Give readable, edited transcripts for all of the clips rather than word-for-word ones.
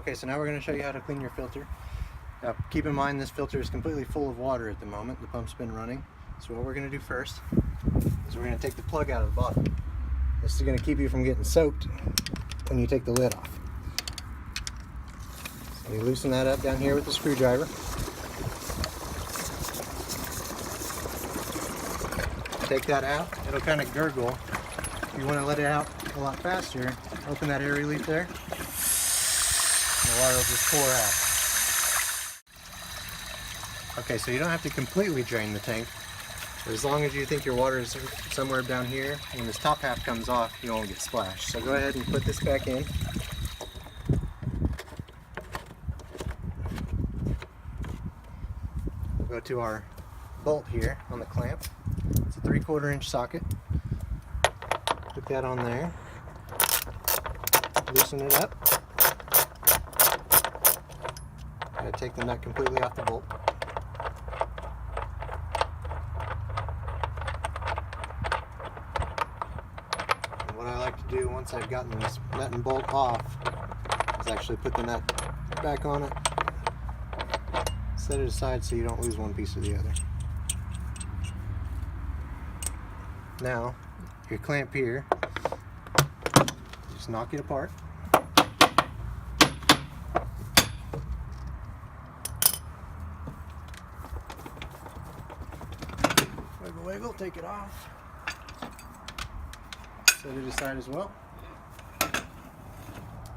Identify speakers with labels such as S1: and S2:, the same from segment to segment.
S1: Okay, so now we're going to show you how to clean your filter. Now keep in mind this filter is completely full of water at the moment. The pump's been running. So what we're going to do first is we're going to take the plug out of the bottom. This is going to keep you from getting soaked when you take the lid off. So you loosen that up down here with the screwdriver. Take that out. It'll kind of gurgle. If you want to let it out a lot faster, open that air relief there. And the water will just pour out. Okay, so you don't have to completely drain the tank. But as long as you think your water is somewhere down here, when this top half comes off, you won't get splashed. So go ahead and put this back in. We'll go to our bolt here on the clamp. It's a 3/4 inch socket. Put that on there. Loosen it up. Gotta take the nut completely off the bolt. And what I like to do once I've gotten this nut and bolt off is actually put the nut back on it. Set it aside so you don't lose one piece or the other. Now, your clamp here, just knock it apart. Wiggle, wiggle, take it off. Set it aside as well.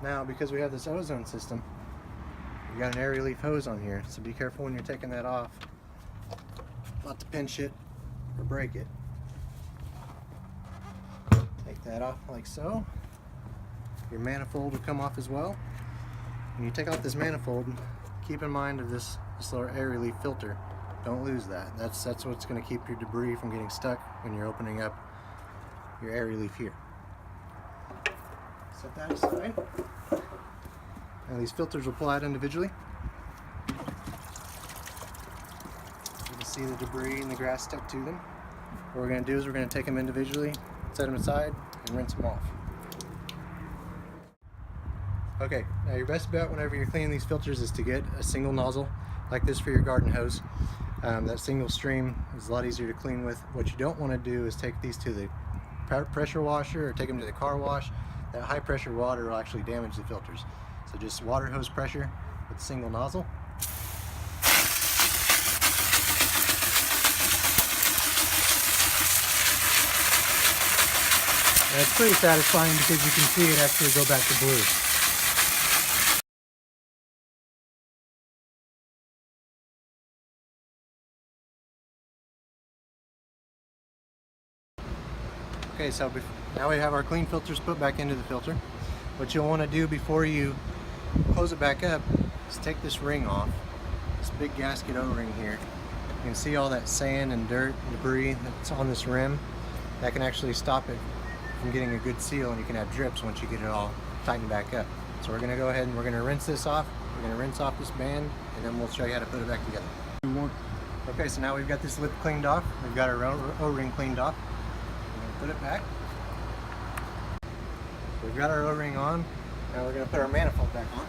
S1: Now, because we have this ozone system, we've got an air relief hose on here, so be careful when you're taking that off, not to pinch it or break it. Take that off like so. Your manifold will come off as well. When you take off this manifold, keep in mind of this little air relief filter. Don't lose that. That's what's going to keep your debris from getting stuck when you're opening up your air relief here. Set that aside. Now these filters will pull out individually. You can see the debris and the grass stuck to them. What we're going to do is we're going to take them individually, set them aside, and rinse them off. Okay, now your best bet whenever you're cleaning these filters is to get a single nozzle like this for your garden hose. That single stream is a lot easier to clean with. What you don't want to do is take these to the pressure washer or take them to the car wash. That high pressure water will actually damage the filters. So just water hose pressure with a single nozzle. And it's pretty satisfying because you can see it actually go back to blue. Okay, so now we have our clean filters put back into the filter. What you'll want to do before you close it back up is take this ring off, this big gasket O-ring here. You can see all that sand and dirt and debris that's on this rim. That can actually stop it from getting a good seal, and you can have drips once you get it all tightened back up. So we're going to go ahead and we're going to rinse this off. We're going to rinse off this band, and then we'll show you how to put it back together. Okay, so now we've got this lip cleaned off. We've got our O-ring cleaned off. We're going to put it back. We've got our O-ring on. Now we're going to put our manifold back on.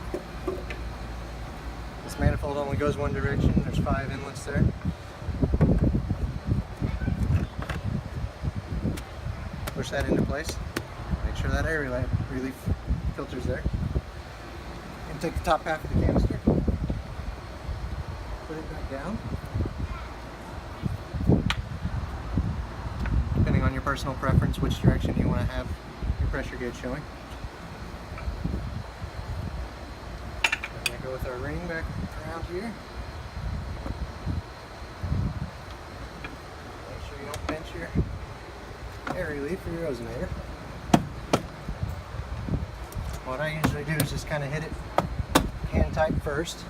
S1: This manifold only goes one direction. There's 5 inlets there. Push that into place. Make sure that air relief filter's there. And take the top half of the canister. Put it back down. Depending on your personal preference, which direction you want to have your pressure gauge showing. We're going to go with our ring back around here. Make sure you don't pinch your air relief for your ozonator. What I usually do is just kind of hit it hand tight first.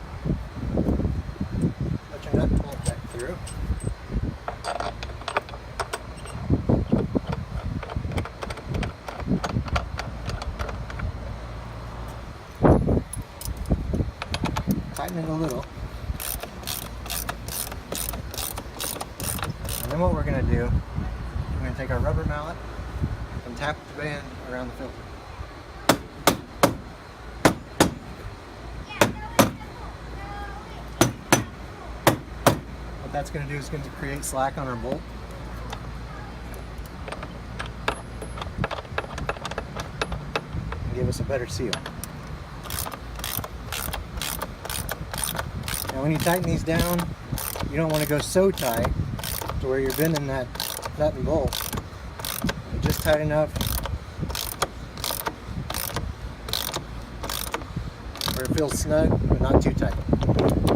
S1: Let your nut and bolt back through. Tighten it a little. And then what we're going to do, we're going to take our rubber mallet and tap the band around the filter. What that's going to do is going to create slack on our bolt. And give us a better seal. Now when you tighten these down, you don't want to go so tight to where you're bending that nut and bolt. Just tight enough where it feels snug, but not too tight.